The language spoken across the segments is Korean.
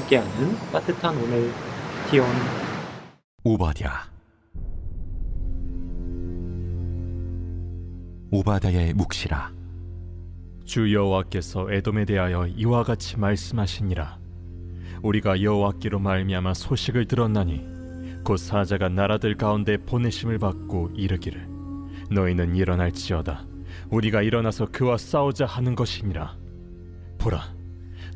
함께하는 따뜻한 오늘 큐티온. 오바댜. 오바댜의 묵시라. 주 여호와께서 에돔에 대하여 이와 같이 말씀하시니라. 우리가 여호와께로 말미암아 소식을 들었나니 곧 사자가 나라들 가운데 보내심을 받고 이르기를 너희는 일어날지어다. 우리가 일어나서 그와 싸우자 하는 것이니라. 보라,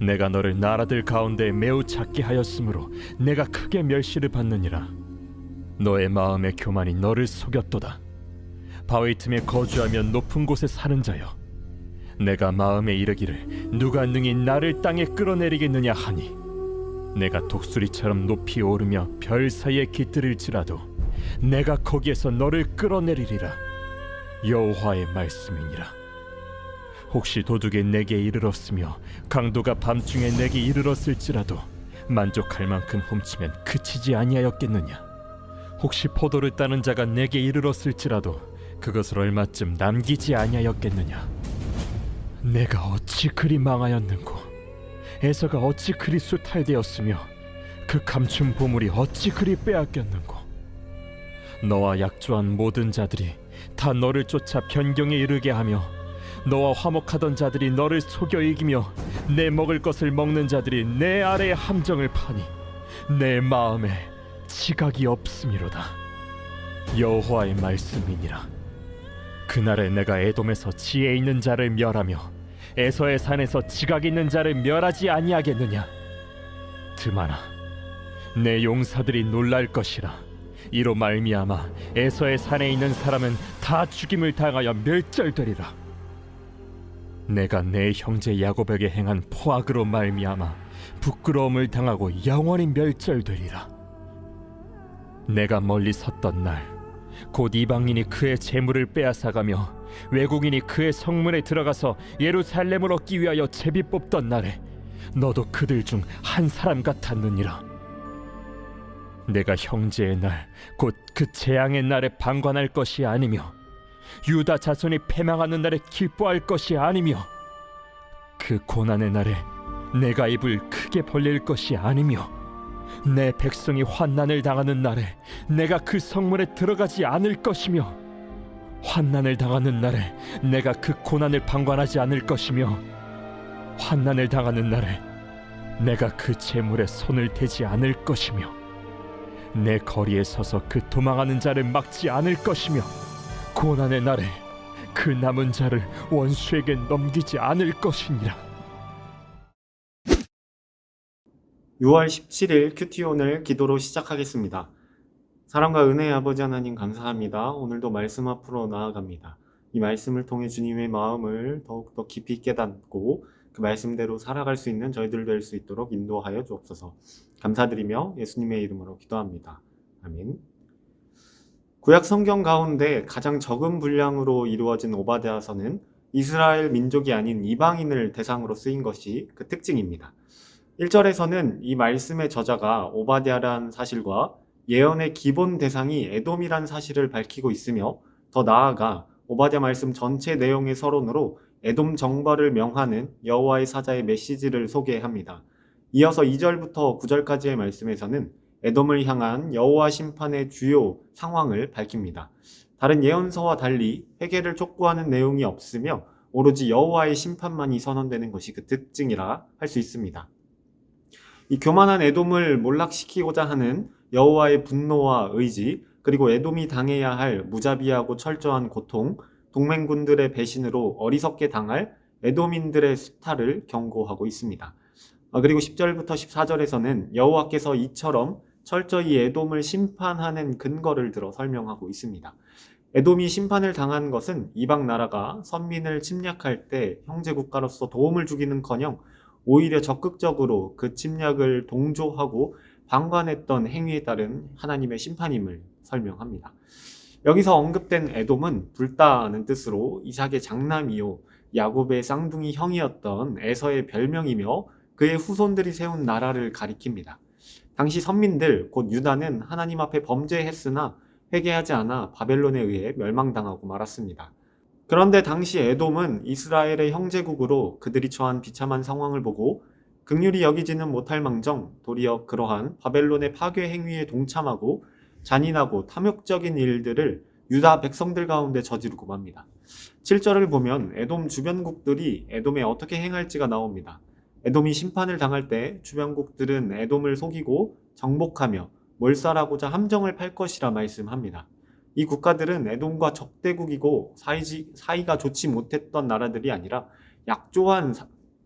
내가 너를 나라들 가운데 매우 작게 하였으므로 내가 크게 멸시를 받느니라. 너의 마음의 교만이 너를 속였도다. 바위 틈에 거주하며 높은 곳에 사는 자여, 내가 마음에 이르기를 누가 능히 나를 땅에 끌어내리겠느냐 하니 내가 독수리처럼 높이 오르며 별 사이에 깃들일지라도 내가 거기에서 너를 끌어내리리라. 여호와의 말씀이니라. 혹시 도둑이 내게 이르렀으며 강도가 밤중에 내게 이르렀을지라도 만족할 만큼 훔치면 그치지 아니하였겠느냐. 혹시 포도를 따는 자가 내게 이르렀을지라도 그것을 얼마쯤 남기지 아니하였겠느냐. 내가 어찌 그리 망하였는고, 에서가 어찌 그리 수탈되었으며 그 감춘 보물이 어찌 그리 빼앗겼는고. 너와 약조한 모든 자들이 다 너를 쫓아 변경에 이르게 하며 너와 화목하던 자들이 너를 속여 이기며 내 먹을 것을 먹는 자들이 내 아래에 함정을 파니 내 마음에 지각이 없음이로다. 여호와의 말씀이니라. 그날에 내가 에돔에서 지혜 있는 자를 멸하며 에서의 산에서 지각 있는 자를 멸하지 아니하겠느냐. 드마나, 내 용사들이 놀랄 것이라. 이로 말미암아 에서의 산에 있는 사람은 다 죽임을 당하여 멸절되리라. 내가 내 형제 야곱에게 행한 포악으로 말미암아 부끄러움을 당하고 영원히 멸절되리라. 내가 멀리 섰던 날 곧 이방인이 그의 재물을 빼앗아가며 외국인이 그의 성문에 들어가서 예루살렘을 얻기 위하여 제비 뽑던 날에 너도 그들 중 한 사람 같았느니라. 내가 형제의 날 곧 그 재앙의 날에 방관할 것이 아니며 유다 자손이 패망하는 날에 기뻐할 것이 아니며 그 고난의 날에 내가 입을 크게 벌릴 것이 아니며 내 백성이 환난을 당하는 날에 내가 그 성문에 들어가지 않을 것이며 환난을 당하는 날에 내가 그 고난을 방관하지 않을 것이며 환난을 당하는 날에 내가 그 재물에 손을 대지 않을 것이며 내 거리에 서서 그 도망하는 자를 막지 않을 것이며 고난의 날에 그 남은 자를 원수에게 넘기지 않을 것이니라. 6월 17일 큐티온을 기도로 시작하겠습니다. 사랑과 은혜의 아버지 하나님 감사합니다. 오늘도 말씀 앞으로 나아갑니다. 이 말씀을 통해 주님의 마음을 더욱더 깊이 깨닫고 그 말씀대로 살아갈 수 있는 저희들 될 수 있도록 인도하여 주옵소서. 감사드리며 예수님의 이름으로 기도합니다. 아멘. 구약 성경 가운데 가장 적은 분량으로 이루어진 오바댜서는 이스라엘 민족이 아닌 이방인을 대상으로 쓰인 것이 그 특징입니다. 1절에서는 이 말씀의 저자가 오바댜란 사실과 예언의 기본 대상이 에돔이란 사실을 밝히고 있으며 더 나아가 오바댜 말씀 전체 내용의 서론으로 에돔 정벌을 명하는 여호와의 사자의 메시지를 소개합니다. 이어서 2절부터 9절까지의 말씀에서는 에돔을 향한 여호와 심판의 주요 상황을 밝힙니다. 다른 예언서와 달리 회개를 촉구하는 내용이 없으며 오로지 여호와의 심판만이 선언되는 것이 그 특징이라 할 수 있습니다. 이 교만한 에돔을 몰락시키고자 하는 여호와의 분노와 의지, 그리고 에돔이 당해야 할 무자비하고 철저한 고통, 동맹군들의 배신으로 어리석게 당할 에돔인들의 수탈을 경고하고 있습니다. 그리고 10절부터 14절에서는 여호와께서 이처럼 철저히 에돔을 심판하는 근거를 들어 설명하고 있습니다. 에돔이 심판을 당한 것은 이방 나라가 선민을 침략할 때 형제국가로서 도움을 주기는커녕 오히려 적극적으로 그 침략을 동조하고 방관했던 행위에 따른 하나님의 심판임을 설명합니다. 여기서 언급된 에돔은 불다는 뜻으로 이삭의 장남이요 야곱의 쌍둥이 형이었던 에서의 별명이며 그의 후손들이 세운 나라를 가리킵니다. 당시 선민들 곧 유다는 하나님 앞에 범죄했으나 회개하지 않아 바벨론에 의해 멸망당하고 말았습니다. 그런데 당시 에돔은 이스라엘의 형제국으로 그들이 처한 비참한 상황을 보고 긍휼히 여기지는 못할 망정 도리어 그러한 바벨론의 파괴 행위에 동참하고 잔인하고 탐욕적인 일들을 유다 백성들 가운데 저지르고 맙니다. 7절을 보면 에돔 주변국들이 에돔에 어떻게 행할지가 나옵니다. 에돔이 심판을 당할 때 주변국들은 에돔을 속이고 정복하며 몰살하고자 함정을 팔 것이라 말씀합니다. 이 국가들은 에돔과 적대국이고 사이가 좋지 못했던 나라들이 아니라 약조한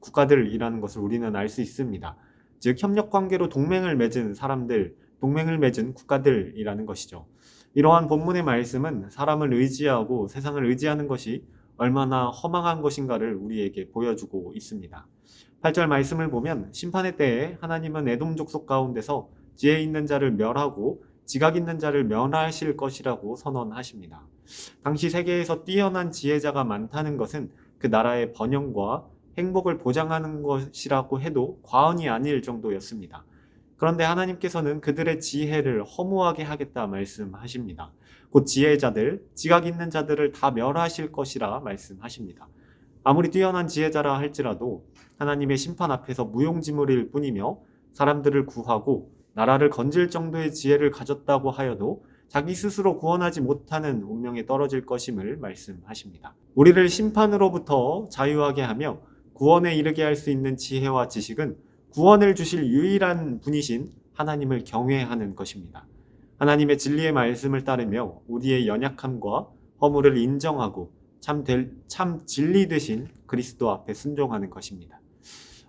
국가들이라는 것을 우리는 알 수 있습니다. 즉 협력관계로 동맹을 맺은 사람들, 동맹을 맺은 국가들이라는 것이죠. 이러한 본문의 말씀은 사람을 의지하고 세상을 의지하는 것이 얼마나 허망한 것인가를 우리에게 보여주고 있습니다. 8절 말씀을 보면 심판의 때에 하나님은 에돔 족속 가운데서 지혜 있는 자를 멸하고 지각 있는 자를 멸하실 것이라고 선언하십니다. 당시 세계에서 뛰어난 지혜자가 많다는 것은 그 나라의 번영과 행복을 보장하는 것이라고 해도 과언이 아닐 정도였습니다. 그런데 하나님께서는 그들의 지혜를 허무하게 하겠다 말씀하십니다. 곧 지혜자들, 지각 있는 자들을 다 멸하실 것이라 말씀하십니다. 아무리 뛰어난 지혜자라 할지라도 하나님의 심판 앞에서 무용지물일 뿐이며 사람들을 구하고 나라를 건질 정도의 지혜를 가졌다고 하여도 자기 스스로 구원하지 못하는 운명에 떨어질 것임을 말씀하십니다. 우리를 심판으로부터 자유하게 하며 구원에 이르게 할 수 있는 지혜와 지식은 구원을 주실 유일한 분이신 하나님을 경외하는 것입니다. 하나님의 진리의 말씀을 따르며 우리의 연약함과 허물을 인정하고 참 진리 되신 그리스도 앞에 순종하는 것입니다.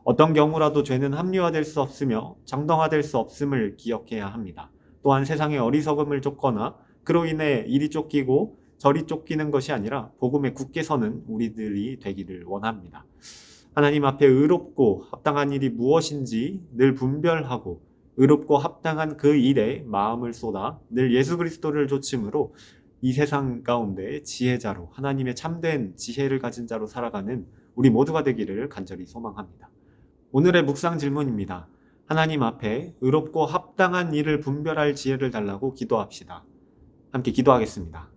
어떤 경우라도 죄는 합리화될 수 없으며 정당화될 수 없음을 기억해야 합니다. 또한 세상의 어리석음을 쫓거나 그로 인해 이리 쫓기고 저리 쫓기는 것이 아니라 복음에 굳게 서는 우리들이 되기를 원합니다. 하나님 앞에 의롭고 합당한 일이 무엇인지 늘 분별하고 의롭고 합당한 그 일에 마음을 쏟아 늘 예수 그리스도를 좇음으로 이 세상 가운데 지혜자로 하나님의 참된 지혜를 가진 자로 살아가는 우리 모두가 되기를 간절히 소망합니다. 오늘의 묵상 질문입니다. 하나님 앞에 의롭고 합당한 일을 분별할 지혜를 달라고 기도합시다. 함께 기도하겠습니다.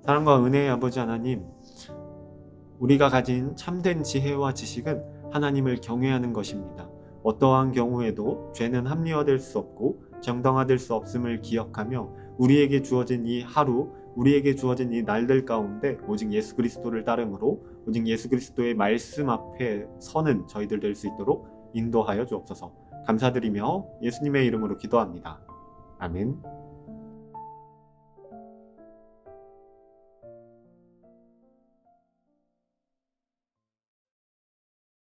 사랑과 은혜의 아버지 하나님, 우리가 가진 참된 지혜와 지식은 하나님을 경외하는 것입니다. 어떠한 경우에도 죄는 합리화될 수 없고 정당화될 수 없음을 기억하며 우리에게 주어진 이 하루, 우리에게 주어진 이 날들 가운데 오직 예수 그리스도를 따름으로 오직 예수 그리스도의 말씀 앞에 서는 저희들 될 수 있도록 인도하여 주옵소서. 감사드리며 예수님의 이름으로 기도합니다. 아멘.